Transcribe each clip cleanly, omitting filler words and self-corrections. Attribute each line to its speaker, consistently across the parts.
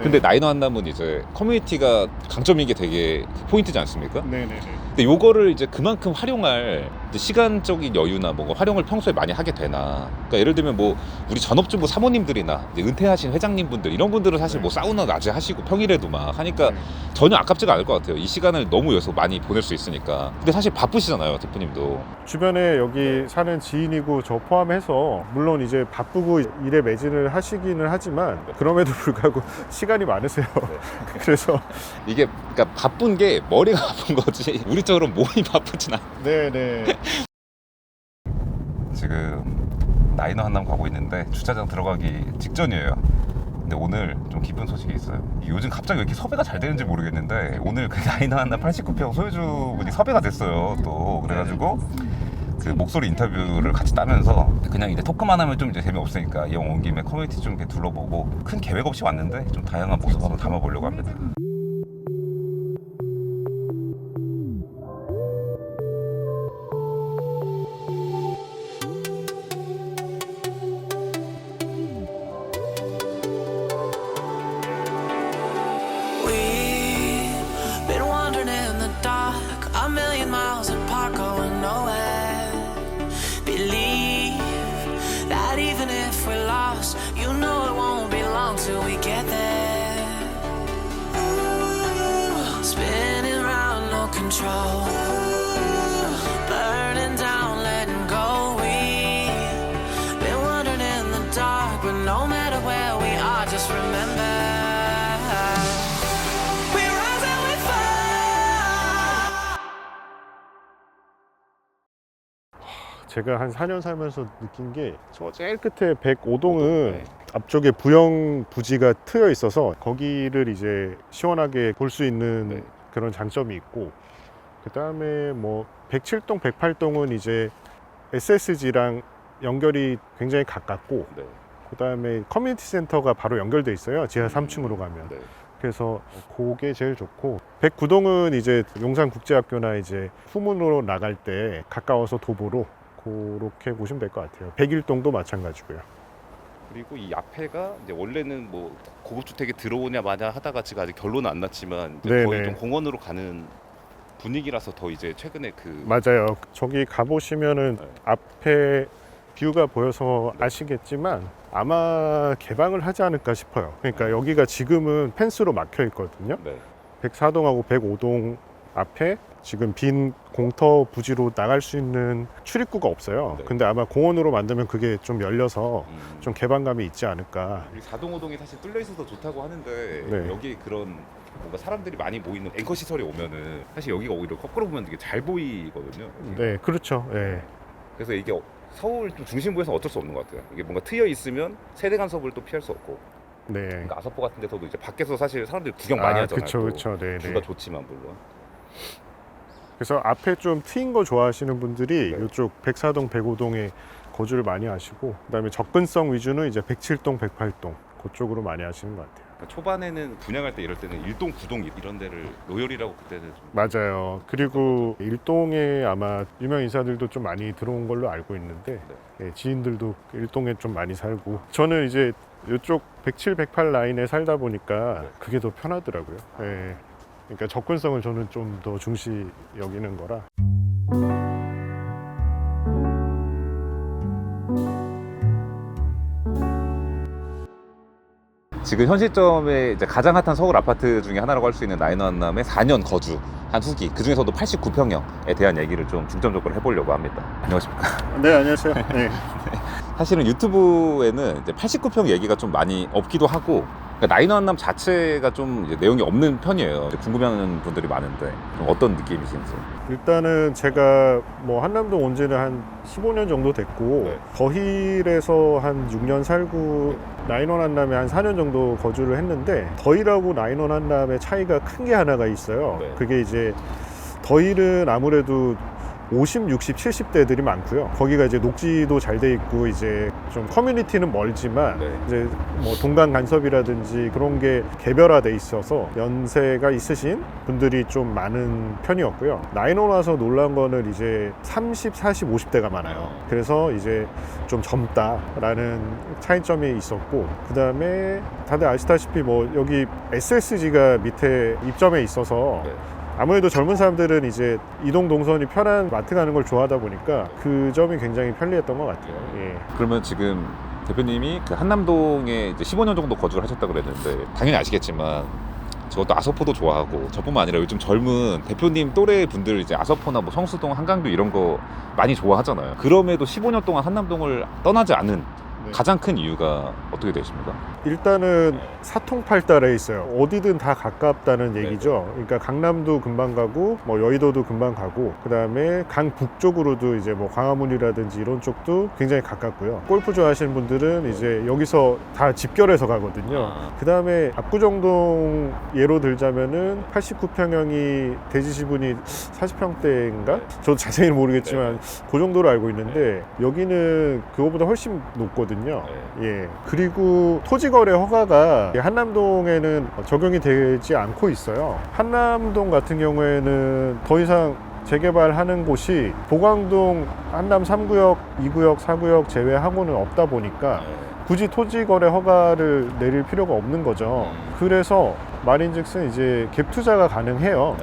Speaker 1: 근데 나인원 한남은 이제 커뮤니티가 강점인 게 되게 포인트지 않습니까?
Speaker 2: 네네네.
Speaker 1: 근데 요거를 이제 그만큼 활용할 이제 시간적인 여유나 뭔가 활용을 평소에 많이 하게 되나. 그러니까 예를 들면 뭐 우리 전업주부 사모님들이나 이제 은퇴하신 회장님분들 이런 분들은 사실
Speaker 2: 네.
Speaker 1: 뭐 사우나 낮에 하시고 평일에도 막 하니까
Speaker 2: 네.
Speaker 1: 전혀 아깝지가 않을 것 같아요. 이 시간을 너무 여기서 많이 보낼 수 있으니까. 근데 사실 바쁘시잖아요, 대표님도.
Speaker 2: 주변에 여기 사는 지인이고 저 포함해서 물론 이제 바쁘고 일에 매진을 하시기는 하지만 그럼에도 불구하고 시간이 많으세요. 그래서
Speaker 1: 이게 그러니까 바쁜 게 머리가 바쁜 거지 우리처럼 몸이 바쁘진 않아.
Speaker 2: 네네.
Speaker 1: 지금 나인원 한남 가고 있는데 주차장 들어가기 직전이에요. 근데 오늘 좀 기쁜 소식이 있어요. 요즘 갑자기 왜 이렇게 섭외가 잘 되는지 모르겠는데 오늘 그 나인원 한남 89평 소유주분이 섭외가 됐어요. 또 그래가지고 그 목소리 인터뷰를 같이 따면서 그냥 이제 토크만 하면 좀 이제 재미없으니까 이왕 온 김에 커뮤니티 좀 이렇게 둘러보고 큰 계획 없이 왔는데 좀 다양한 모습 한번 담아보려고 합니다.
Speaker 3: We've been wandering in the dark, a million miles apart, going nowhere. Believe that even if we're lost, you know it won't be long till we get there. Spinning round, no control. Burning down, letting go. We've been wandering in the dark, but no matter where we are, just remember.
Speaker 2: 제가 한 4년 살면서 느낀 게 저 제일 끝에 105동은
Speaker 1: 네.
Speaker 2: 앞쪽에 부영 부지가 트여 있어서 거기를 이제 시원하게 볼 수 있는
Speaker 1: 네.
Speaker 2: 그런 장점이 있고, 그 다음에 뭐 107동, 108동은 이제 SSG랑 연결이 굉장히 가깝고,
Speaker 1: 네.
Speaker 2: 그 다음에 커뮤니티 센터가 바로 연결돼 있어요. 지하 3층으로 가면.
Speaker 1: 네.
Speaker 2: 그래서 그게 제일 좋고, 109동은 이제 용산국제학교나 이제 후문으로 나갈 때 가까워서 도보로 그렇게 보시면 될 것 같아요. 101동도 마찬가지고요.
Speaker 1: 그리고 이 앞에가 이제 원래는 뭐 고급 주택에 들어오냐 마냐 하다가 지금 아직 결론은 안 났지만 이제
Speaker 2: 네네.
Speaker 1: 거의 좀 공원으로 가는 분위기라서 더 이제 최근에 그
Speaker 2: 맞아요. 저기 가보시면은
Speaker 1: 네.
Speaker 2: 앞에 뷰가 보여서 아시겠지만 아마 개방을 하지 않을까 싶어요. 그러니까 여기가 지금은 펜스로 막혀 있거든요.
Speaker 1: 네.
Speaker 2: 104동하고 105동 앞에 지금 빈 공터 부지로 나갈 수 있는 출입구가 없어요.
Speaker 1: 네.
Speaker 2: 근데 아마 공원으로 만들면 그게 좀 열려서
Speaker 1: 좀
Speaker 2: 좀 개방감이 있지 않을까.
Speaker 1: 4동 5동이 사실 뚫려 있어서 좋다고 하는데
Speaker 2: 네.
Speaker 1: 여기 그런 뭔가 사람들이 많이 모이는 앵커 시설이 오면은 사실 여기가 오히려 거꾸로 보면 되게 잘 보이거든요.
Speaker 2: 네, 그렇죠. 네.
Speaker 1: 그래서 이게 서울 좀 중심부에서 어쩔 수 없는 것 같아요. 이게 뭔가 트여 있으면 세대 간섭을 또 피할 수 없고.
Speaker 2: 네.
Speaker 1: 그러니까 아사포 같은 데서도 이제 밖에서 사실 사람들이 구경 많이 하잖아요.
Speaker 2: 그렇죠,
Speaker 1: 또.
Speaker 2: 그렇죠. 네,
Speaker 1: 뷰가
Speaker 2: 네.
Speaker 1: 좋지만 물론.
Speaker 2: 그래서 앞에 좀 트인 거 좋아하시는 분들이
Speaker 1: 네.
Speaker 2: 이쪽 104동, 105동에 거주를 많이 하시고, 그다음에 접근성 위주는 이제 107동, 108동 그쪽으로 많이 하시는 것 같아요.
Speaker 1: 그러니까 초반에는 분양할 때 이럴 때는 1동, 9동 이런 데를 로열이라고 그때는 좀
Speaker 2: 맞아요. 그리고 일동에 아마 유명 인사들도 좀 많이 들어온 걸로 알고 있는데, 예, 지인들도 일동에 좀 많이 살고, 저는 이제 이쪽 107, 108 라인에 살다 보니까
Speaker 1: 네.
Speaker 2: 그게 더 편하더라고요. 예. 그러니까 접근성을 저는 좀 더 중시 여기는 거라.
Speaker 1: 지금 현 시점에 이제 가장 핫한 서울 아파트 중에 하나라고 할 수 있는 나인원 한남의 4년 거주한 후기, 그 중에서도 89평형에 대한 얘기를 좀 중점적으로 해보려고 합니다. 안녕하십니까.
Speaker 2: 네, 안녕하세요. 네.
Speaker 1: 사실은 유튜브에는 이제 89평 얘기가 좀 많이 없기도 하고, 그러니까 나인원 한남 자체가 좀 이제 내용이 없는 편이에요. 이제 궁금해하는 분들이 많은데 좀 어떤 느낌이신지.
Speaker 2: 일단은 제가 뭐 한남동 온 지는 한 15년 정도 됐고,
Speaker 1: 네.
Speaker 2: 더힐에서 한 6년 살고 나인원 한남에 한 4년 정도 거주를 했는데, 더힐하고 나인원 한남의 차이가 큰 게 하나가 있어요.
Speaker 1: 네.
Speaker 2: 그게 이제 더힐은 아무래도 50, 60, 70대들이 많고요. 거기가 이제 녹지도 잘 돼 있고 이제 좀 커뮤니티는 멀지만
Speaker 1: 네.
Speaker 2: 이제 뭐 동강 간섭이라든지 그런 게 개별화돼 있어서 연세가 있으신 분들이 좀 많은 편이었고요. 나인원 와서 놀란 거는 이제 30, 40, 50대가 많아요. 그래서 이제 좀 젊다라는 차이점이 있었고, 그 다음에 다들 아시다시피 뭐 여기 SSG가 밑에 입점에 있어서
Speaker 1: 네.
Speaker 2: 아무래도 젊은 사람들은 이제 이동 동선이 편한 마트 가는 걸 좋아하다 보니까 그 점이 굉장히 편리했던 것 같아요. 예.
Speaker 1: 그러면 지금 대표님이 그 한남동에 이제 15년 정도 거주를 하셨다고 그랬는데, 당연히 아시겠지만 저것도 아서포도 좋아하고, 저뿐만 아니라 요즘 젊은 대표님 또래 분들 이제 아서포나 뭐 성수동, 한강뷰 이런 거 많이 좋아하잖아요. 그럼에도 15년 동안 한남동을 떠나지 않은
Speaker 2: 네.
Speaker 1: 가장 큰 이유가 어떻게 되십니까?
Speaker 2: 일단은 사통팔달에 있어요. 어디든 다 가깝다는 얘기죠. 그러니까 강남도 금방 가고 뭐 여의도도 금방 가고, 그 다음에 강북쪽으로도 이제 뭐 광화문이라든지 이런 쪽도 굉장히 가깝고요. 골프 좋아하시는 분들은 이제 여기서 다 집결해서 가거든요. 그 다음에 압구정동 예로 들자면은 89평형이 대지지분이 40평대인가? 저도 자세히는 모르겠지만 그 정도로 알고 있는데, 여기는 그거보다 훨씬 높거든요. 예. 그리고 토지거래 허가가 한남동에는 적용이 되지 않고 있어요. 한남동 같은 경우에는 더 이상 재개발하는 곳이 보광동, 한남 3구역, 2구역, 4구역 제외하고는 없다 보니까 굳이 토지거래 허가를 내릴 필요가 없는 거죠. 그래서 말인즉슨 이제 갭 투자가 가능해요.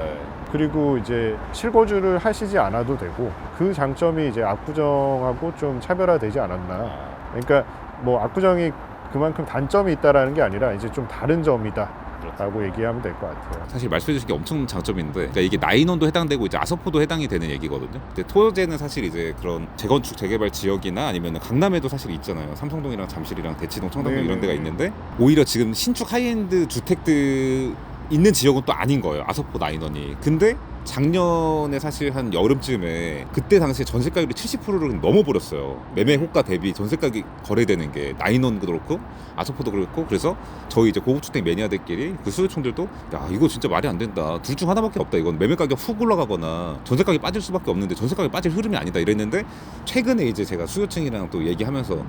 Speaker 2: 그리고 이제 실거주를 하시지 않아도 되고, 그 장점이 이제 압구정하고 좀 차별화되지 않았나. 그러니까 뭐 압구정이 그만큼 단점이 있다라는 게 아니라 이제 좀 다른 점이다 라고 얘기하면 될 것 같아요.
Speaker 1: 사실 말씀해 주신 게 엄청 장점인데, 그러니까 이게 나인원도 해당되고 이제 아서포도 해당이 되는 얘기거든요. 근데 토제는 사실 이제 그런 재건축 재개발 지역이나 아니면 강남에도 사실 있잖아요. 삼성동이랑 잠실이랑 대치동, 청담동 이런 데가 있는데, 오히려 지금 신축 하이엔드 주택들 있는 지역은 또 아닌 거예요, 아서포 나인원이. 근데 작년에 사실 한 여름쯤에 그때 당시에 전세가율이 70%를 넘어버렸어요. 매매 호가 대비 전세가격이 거래되는 게 나인원도 그렇고 아서포도 그렇고. 그래서 저희 이제 고급주택 매니아들끼리 그 수요층들도 야, 이거 진짜 말이 안 된다, 둘 중 하나밖에 없다, 이건 매매 가격 훅 올라가거나 전세 가격이 빠질 수밖에 없는데 전세 가격이 빠질 흐름이 아니다 이랬는데, 최근에 이제 제가 수요층이랑 또 얘기하면서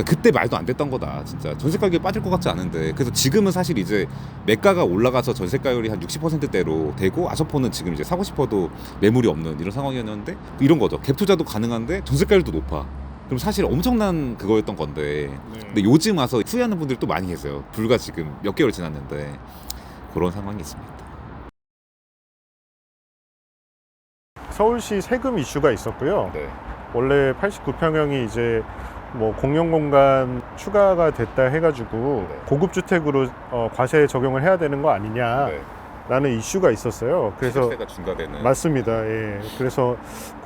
Speaker 1: 그때 말도 안 됐던 거다, 진짜 전세 가격이 빠질 것 같지 않은데. 그래서 지금은 사실 이제 매가가 올라가서 전세가율이 한 60%대로 되고, 아서포는 지금 이제 사고 싶어도 매물이 없는 이런 상황이었는데, 이런 거죠. 갭 투자도 가능한데 전세가율도 높아. 그럼 사실 엄청난 그거였던 건데, 근데 요즘 와서 후회하는 분들이 또 많이 계세요. 불과 지금 몇 개월 지났는데 그런 상황이 있습니다.
Speaker 2: 서울시 세금 이슈가 있었고요.
Speaker 1: 네.
Speaker 2: 원래 89평형이 이제 뭐 공용공간 추가가 됐다 해가지고 고급주택으로 과세 적용을 해야 되는 거 아니냐 라는 이슈가 있었어요. 그래서
Speaker 1: 시세가 중과되는.
Speaker 2: 맞습니다. 예. 그래서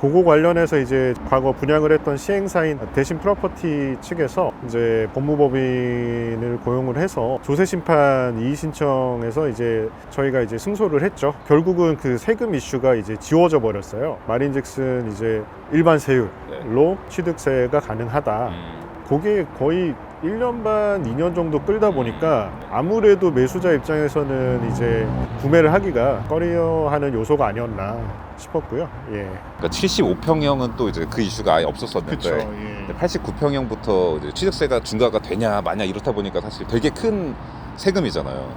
Speaker 2: 그거 관련해서 이제 과거 분양을 했던 시행사인 대신 프로퍼티 측에서 이제 법무법인을 고용을 해서 조세 심판 이의 신청해서 이제 저희가 이제 승소를 했죠. 결국은 그 세금 이슈가 이제 지워져 버렸어요. 말인즉슨 이제 일반 세율로 취득세가 가능하다. 그게 거의 1년 반, 2년 정도 끌다 보니까 아무래도 매수자 입장에서는 이제 구매를 하기가 꺼려하는 요소가 아니었나 싶었고요. 예.
Speaker 1: 그러니까 75평형은 또 이제 그 이슈가 아예 없었었는데,
Speaker 2: 그쵸. 예.
Speaker 1: 89평형부터 이제 취득세가 중과가 되냐 마냐 이렇다 보니까 사실 되게 큰 세금이잖아요.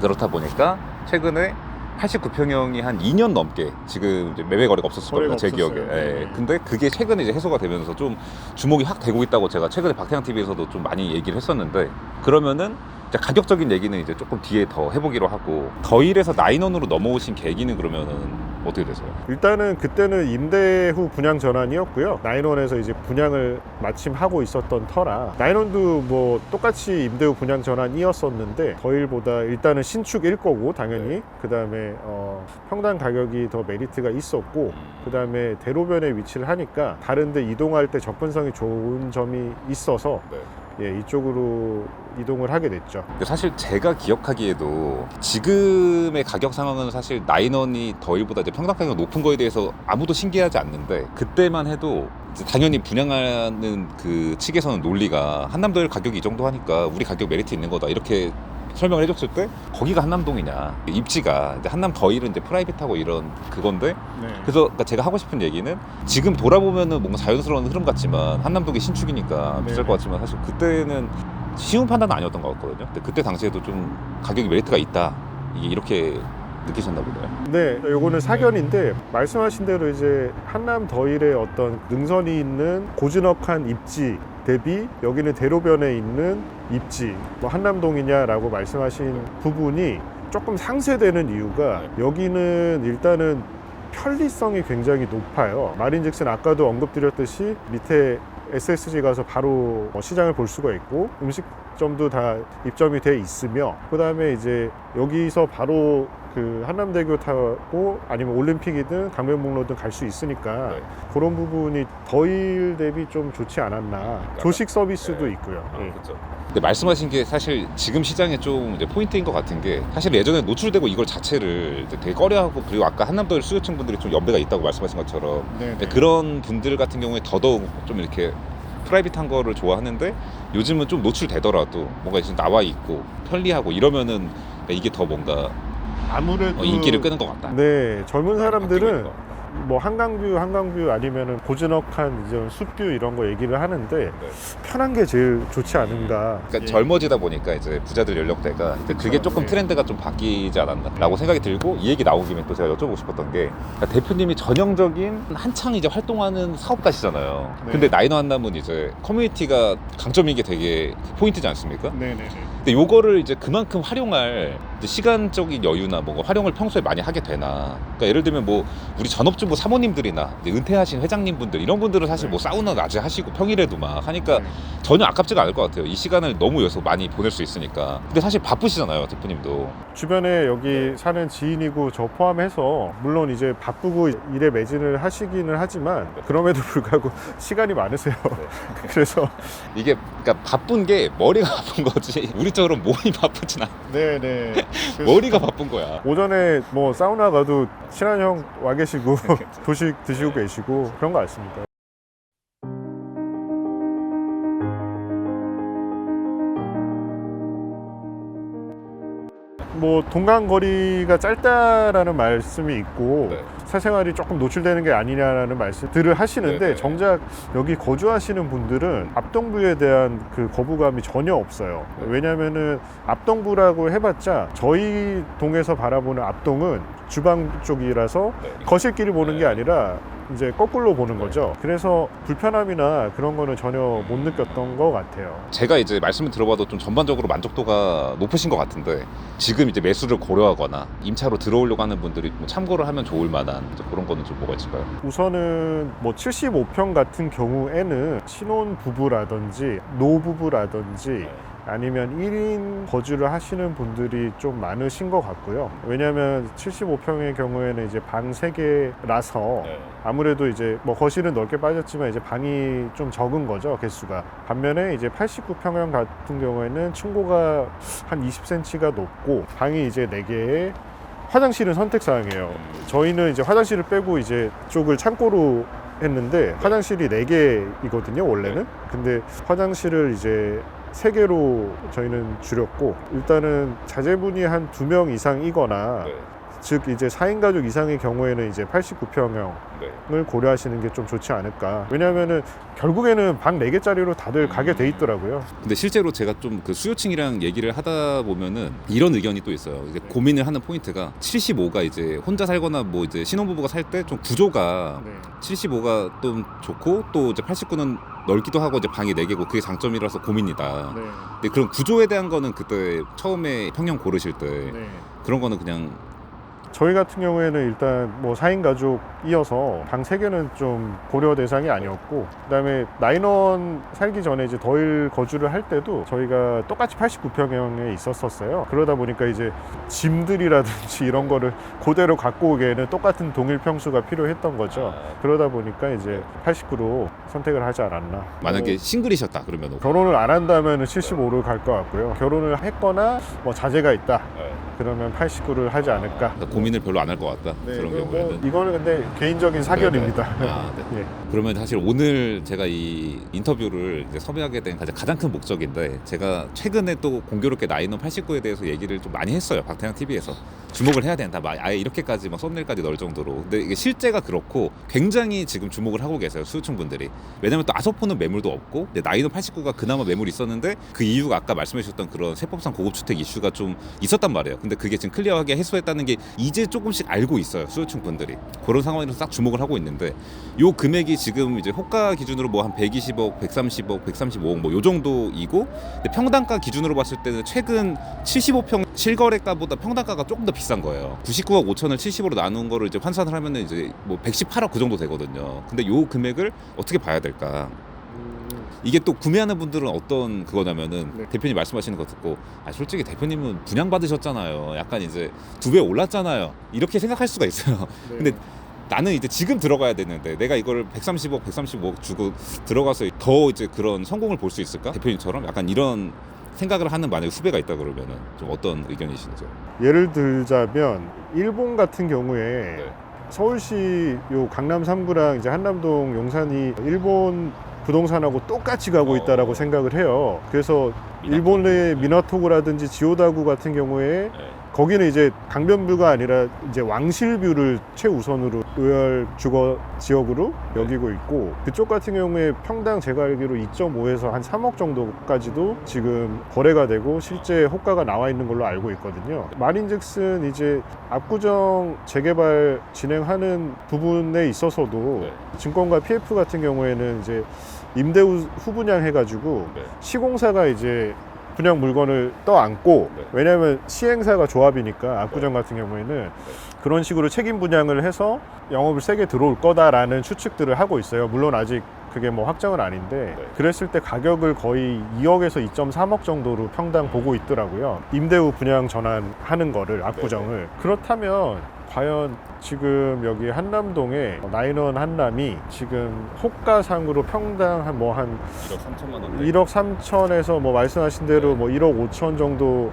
Speaker 1: 그렇다 보니까 최근에 89평형이 한 2년 넘게 지금 이제 매매 거래가 없었을 겁니다, 제 기억에. 예. 근데 그게 최근에 이제 해소가 되면서 좀 주목이 확 되고 있다고 제가 최근에 박태양 TV에서도 좀 많이 얘기를 했었는데, 그러면은 이제 가격적인 얘기는 이제 조금 뒤에 더 해보기로 하고, 더일에서 나인원으로 넘어오신 계기는 그러면은 어떻게 되세요?
Speaker 2: 일단은 그때는 임대 후 분양 전환이었고요. 나인원에서 이제 분양을 마침 하고 있었던 터라, 나인원도 뭐 똑같이 임대 후 분양 전환이었었는데 더일보다 일단은 신축일 거고 당연히, 그 다음에 평당 가격이 더 메리트가 있었고, 그 다음에 대로변에 위치를 하니까 다른데 이동할 때 접근성이 좋은 점이 있어서 예, 이쪽으로 이동을 하게 됐죠.
Speaker 1: 근데 사실 제가 기억하기에도 지금의 가격 상황은 사실 나인원이 더일보다 이제 평당 가격이 높은 거에 대해서 아무도 신기하지 않는데, 그때만 해도 이제 당연히 분양하는 그 측에서는 논리가 한남더일 가격이 이 정도 하니까 우리 가격 메리트 있는 거다 이렇게 설명을 해줬을 때 거기가 한남동이냐, 입지가 이제 한남 더일은 이제 프라이빗하고 이런 그건데
Speaker 2: 네.
Speaker 1: 그래서 그러니까 제가 하고 싶은 얘기는 지금 돌아보면은 뭔가 자연스러운 흐름 같지만 한남동이 신축이니까 비쌀
Speaker 2: 네네.
Speaker 1: 것 같지만 사실 그때는 쉬운 판단은 아니었던 것 같거든요. 근데 그때 당시에도 좀 가격이 메리트가 있다 이게 이렇게 느끼셨나 보네요.
Speaker 2: 네, 요거는 사견인데 말씀하신 대로 이제 한남 더일의 어떤 능선이 있는 고즈넉한 입지 대비 여기는 대로변에 있는 입지, 뭐 한남동이냐라고 말씀하신 부분이 조금 상쇄되는 이유가 여기는 일단은 편리성이 굉장히 높아요. 말인즉슨 아까도 언급드렸듯이 밑에 SSG 가서 바로 시장을 볼 수가 있고 음식점도 다 입점이 돼 있으며 그 다음에 이제 여기서 바로 그 한남대교 타고 아니면 올림픽이든 강변북로든 갈 수 있으니까
Speaker 1: 네.
Speaker 2: 그런 부분이 더일 대비 좀 좋지 않았나. 조식 서비스도 있고요. 예.
Speaker 1: 그렇죠. 근데 말씀하신 게 사실 지금 시장에 좀 이제 포인트인 것 같은 게 사실 예전에 노출되고 이걸 자체를 이제 되게 꺼려하고 그리고 아까 한남더일 수요층 분들이 좀 연배가 있다고 말씀하신 것처럼
Speaker 2: 네네.
Speaker 1: 그런 분들 같은 경우에 더더욱 좀 이렇게 프라이빗한 거를 좋아하는데 요즘은 좀 노출되더라도 뭔가 이제 나와 있고 편리하고 이러면은 이게 더 뭔가
Speaker 2: 아무래도
Speaker 1: 인기를 끄는 것 같다.
Speaker 2: 네, 젊은
Speaker 1: 바뀌고 있는
Speaker 2: 사람들은
Speaker 1: 것 같다.
Speaker 2: 뭐 한강뷰 아니면은 고즈넉한 이제 숲뷰 이런 거 얘기를 하는데 편한 게 제일 좋지 않은가.
Speaker 1: 그러니까
Speaker 2: 예.
Speaker 1: 젊어지다 보니까 이제 부자들 연령대가 이제 그게 조금
Speaker 2: 네.
Speaker 1: 트렌드가 좀 바뀌지 않았나라고 생각이 들고 이 얘기 나온 김에 또 제가 여쭤보고 싶었던 게 그러니까 대표님이 전형적인 한창 이제 활동하는 사업가시잖아요.
Speaker 2: 네.
Speaker 1: 근데 나이너 한남은 이제 커뮤니티가 강점인 게 되게 포인트지 않습니까?
Speaker 2: 네네네.
Speaker 1: 근데 요거를 이제 그만큼 활용할 이제 시간적인 여유나 뭔가 활용을 평소에 많이 하게 되나. 그러니까 예를 들면 뭐 우리 전업주부 사모님들이나 이제 은퇴하신 회장님분들 이런 분들은 사실
Speaker 2: 네.
Speaker 1: 뭐 사우나 낮에 하시고 평일에도 막 하니까
Speaker 2: 네.
Speaker 1: 전혀 아깝지가 않을 것 같아요. 이 시간을 너무 여기서 많이 보낼 수 있으니까. 근데 사실 바쁘시잖아요, 대표님도.
Speaker 2: 주변에 여기
Speaker 1: 네.
Speaker 2: 사는 지인이고 저 포함해서 물론 이제 바쁘고 일에 매진을 하시기는 하지만 그럼에도 불구하고 시간이 많으세요. 그래서
Speaker 1: 이게 그러니까 바쁜 게 머리가 바쁜 거지 우리처럼 몸이 바쁘진 않아.
Speaker 2: 네네.
Speaker 1: 머리가 바쁜 거야.
Speaker 2: 오전에 뭐 사우나 가도 친한 형 와 계시고 도식 드시고 계시고 그런 거 같습니다. 뭐 동간거리가 짧다라는 말씀이 있고
Speaker 1: 네.
Speaker 2: 사생활이 조금 노출되는 게 아니냐라는 말씀들을 하시는데
Speaker 1: 네, 네.
Speaker 2: 정작 여기 거주하시는 분들은 앞동부에 대한 그 거부감이 전혀 없어요.
Speaker 1: 네.
Speaker 2: 왜냐면은 앞동부라고 해봤자 저희 동에서 바라보는 앞동은 주방 쪽이라서
Speaker 1: 네.
Speaker 2: 거실끼리 보는
Speaker 1: 네.
Speaker 2: 게 아니라 이제 거꾸로 보는 거죠. 그래서 불편함이나 그런 거는 전혀 못 느꼈던 것 같아요.
Speaker 1: 제가 이제 말씀을 들어봐도 좀 전반적으로 만족도가 높으신 것 같은데 지금 이제 매수를 고려하거나 임차로 들어오려고 하는 분들이 뭐 참고를 하면 좋을 만한 이제 그런 거는 좀 뭐가 있을까요?
Speaker 2: 우선은 뭐 75평 같은 경우에는 신혼 부부라든지 노부부라든지 아니면 1인 거주를 하시는 분들이 좀 많으신 것 같고요. 왜냐하면 75평의 경우에는 이제 방 3개라서 아무래도 이제 뭐 거실은 넓게 빠졌지만 이제 방이 좀 적은 거죠, 개수가. 반면에 이제 89평형 같은 경우에는 층고가 한 20cm가 높고 방이 이제 4개에 화장실은 선택사항이에요. 저희는 이제 화장실을 빼고 이제 쪽을 창고로 했는데 화장실이 4개이거든요, 원래는. 근데 화장실을 이제 3개로 저희는 줄였고 일단은 자제분이 한 2명 이상이거나 즉 이제 4인 가족 이상의 경우에는 이제 89평형을 고려하시는 게 좀 좋지 않을까. 왜냐하면은 결국에는 방 4개짜리로 다들 가게 돼 있더라고요.
Speaker 1: 근데 실제로 제가 좀 그 수요층이랑 얘기를 하다 보면은 이런 의견이 또 있어요. 이제 고민을 하는 포인트가 75가 이제 혼자 살거나 뭐 이제 신혼부부가 살 때 좀 구조가 75가 좀 좋고 또 이제 89는 넓기도 하고 이제 방이 4개고 그게 장점이라서 고민이다.
Speaker 2: 네.
Speaker 1: 근데 그런 구조에 대한 거는 그때 처음에 평형 고르실 때
Speaker 2: 네.
Speaker 1: 그런 거는 그냥
Speaker 2: 저희 같은 경우에는 일단 뭐 4인 가족이어서 방 3개는 좀 고려 대상이 아니었고 그다음에 나인원 살기 전에 이제 더일 거주를 할 때도 저희가 똑같이 89평형에 있었어요. 그러다 보니까 이제 짐들이라든지 이런 거를 그대로 갖고 오기에는 똑같은 동일 평수가 필요했던 거죠. 그러다 보니까 이제 89로 선택을 하지 않았나.
Speaker 1: 만약에 싱글이셨다 그러면
Speaker 2: 결혼을 안 한다면 75로 갈 것 같고요. 결혼을 했거나 뭐 자제가 있다. 그러면 89를 하지 않을까.
Speaker 1: 그러니까 고민을 별로 안 할 것 같다. 그런
Speaker 2: 이거
Speaker 1: 경우에는.
Speaker 2: 이거는 근데 개인적인 사견입니다.
Speaker 1: 아, 네.
Speaker 2: 예.
Speaker 1: 그러면 사실 오늘 제가 이 인터뷰를 이제 섭외하게 된 가장 큰 목적인데, 제가 최근에 또 공교롭게 나인원 89에 대해서 얘기를 좀 많이 했어요. 박태양 TV에서 주목을 해야 된다. 아예 이렇게까지 막 썸네일까지 넣을 정도로. 근데 이게 실제가 그렇고 굉장히 지금 주목을 하고 계세요. 수요층 분들이. 왜냐면 또 아소포는 매물도 없고, 근데 나인원 89가 그나마 매물이 있었는데 그 이유가 아까 말씀해 주셨던 그런 세법상 고급주택 이슈가 좀 있었단 말이에요. 근데 그게 지금 클리어하게 해소했다는 게 이제 조금씩 알고 있어요. 수요층 분들이. 그런 상황에서 싹 주목을 하고 있는데, 요 금액이 지금 이제 호가 기준으로 뭐 한 120억, 130억, 135억 뭐 요 정도이고, 근데 평당가 기준으로 봤을 때는 최근 75평 실거래가보다 평당가가 조금 더 비싼 거예요. 99억 5천을 70으로 나눈 거를 이제 환산을 하면은 이제 뭐 118억 그 정도 되거든요. 근데 요 금액을 어떻게 봐야 될까? 이게 또 구매하는 분들은 어떤 그거냐면은,
Speaker 2: 네.
Speaker 1: 대표님 말씀하시는 거 듣고, 아 솔직히 대표님은 분양 받으셨잖아요. 약간 이제 2배 올랐잖아요. 이렇게 생각할 수가 있어요.
Speaker 2: 네.
Speaker 1: 근데 나는 이제 지금 들어가야 되는데 내가 이거를 130억, 135억 주고 들어가서 더 이제 그런 성공을 볼 수 있을까? 대표님처럼 약간 이런 생각을 하는 만약에 후배가 있다 그러면은 좀 어떤 의견이신지?
Speaker 2: 예를 들자면 일본 같은 경우에
Speaker 1: 네.
Speaker 2: 서울시 요 강남 3구랑 이제 한남동 용산이 일본 부동산하고 똑같이 가고 있다라고 생각을 해요. 그래서 일본의 미나토구라든지 지오다구 같은 경우에 거기는 이제 강변뷰가 아니라 이제 왕실뷰를 최우선으로 의열 주거 지역으로 여기고 있고, 그쪽 같은 경우에 평당 제가 알기로 2.5에서 한 3억 정도까지도 지금 거래가 되고 실제 호가가 나와 있는 걸로 알고 있거든요. 말인즉슨 이제 압구정 재개발 진행하는 부분에 있어서도 증권가 PF 같은 경우에는 이제 임대후 후분양 해가지고 시공사가 이제 분양 물건을 떠안고, 왜냐하면 시행사가 조합이니까 압구정 같은 경우에는 그런 식으로 책임 분양을 해서 영업을 세게 들어올 거다라는 추측들을 하고 있어요. 물론 아직 그게 뭐 확정은 아닌데, 그랬을 때 가격을 거의 2억에서 2.3억 정도로 평당 보고 있더라고요. 임대후 분양 전환하는 거를 압구정을. 그렇다면 과연 지금 여기 한남동에 나인원 한남이 지금 호가상으로 평당 한
Speaker 1: 1억 3천만 원.
Speaker 2: 1억 3천에서 뭐 말씀하신 대로 뭐 1억 5천 정도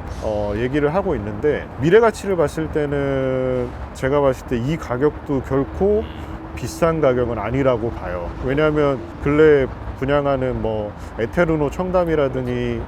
Speaker 2: 얘기를 하고 있는데, 미래 가치를 봤을 때는 제가 봤을 때 이 가격도 결코 비싼 가격은 아니라고 봐요. 왜냐하면 근래 분양하는 뭐 에테르노 청담이라더니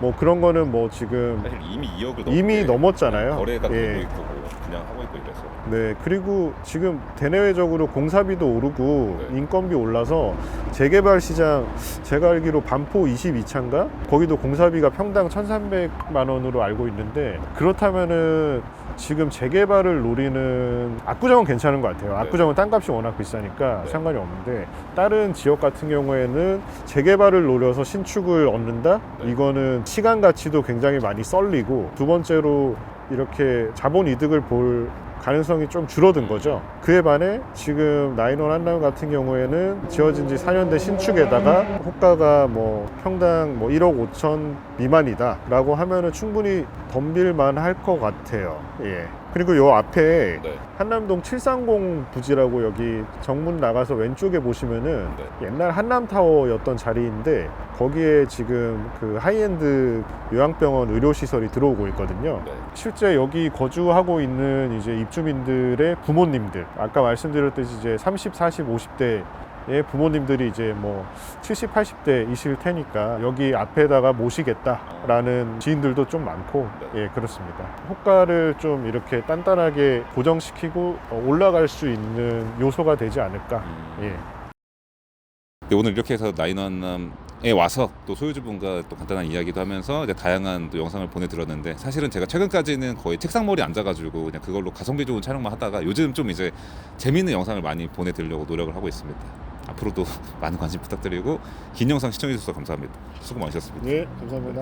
Speaker 2: 뭐 그런 거는 뭐 지금
Speaker 1: 사실 이미 2억을
Speaker 2: 이미 넘었잖아요.
Speaker 1: 거래가 되고
Speaker 2: 예.
Speaker 1: 있고 그냥 하고 있고 이래서.
Speaker 2: 네, 그리고 지금 대내외적으로 공사비도 오르고 인건비 올라서 재개발 시장, 제가 알기로 반포 22차인가? 거기도 공사비가 평당 1,300만 원으로 알고 있는데, 그렇다면은 지금 재개발을 노리는 압구정은 괜찮은 것 같아요. 압구정은 땅값이 워낙 비싸니까 상관이 없는데, 다른 지역 같은 경우에는 재개발을 노려서 신축을 얻는다? 이거는 시간 가치도 굉장히 많이 썰리고, 두 번째로 이렇게 자본 이득을 볼 가능성이 좀 줄어든 거죠. 그에 반해 지금 나인원 한남 같은 경우에는 지어진 지 4년 된 신축에다가 호가가 뭐 평당 뭐 1억 5천 미만이다 라고 하면은 충분히 덤빌만 할 것 같아요. 예. 그리고 요 앞에 한남동 730 부지라고 여기 정문 나가서 왼쪽에 보시면은 옛날 한남타워였던 자리인데, 거기에 지금 그 하이엔드 요양병원 의료시설이 들어오고 있거든요. 실제 여기 거주하고 있는 이제 입주민들의 부모님들, 아까 말씀드렸듯이 이제 30, 40, 50대 의 부모님들이 이제 뭐 70, 80대이실 테니까 여기 앞에다가 모시겠다라는 지인들도 좀 많고, 예, 그렇습니다. 호가를 좀 이렇게 단단하게 고정시키고 올라갈 수 있는 요소가 되지 않을까. 예.
Speaker 1: 네, 오늘 이렇게 해서 나인원 한남에 와서 또 소유주분과 또 간단한 이야기도 하면서 이제 다양한 또 영상을 보내드렸는데, 사실은 제가 최근까지는 거의 책상머리 앉아가지고 그냥 그걸로 가성비 좋은 촬영만 하다가 요즘 좀 이제 재미있는 영상을 많이 보내드리려고 노력을 하고 있습니다. 앞으로도 많은 관심 부탁드리고 긴 영상 시청해주셔서 감사합니다. 수고 많으셨습니다.
Speaker 2: 예, 감사합니다.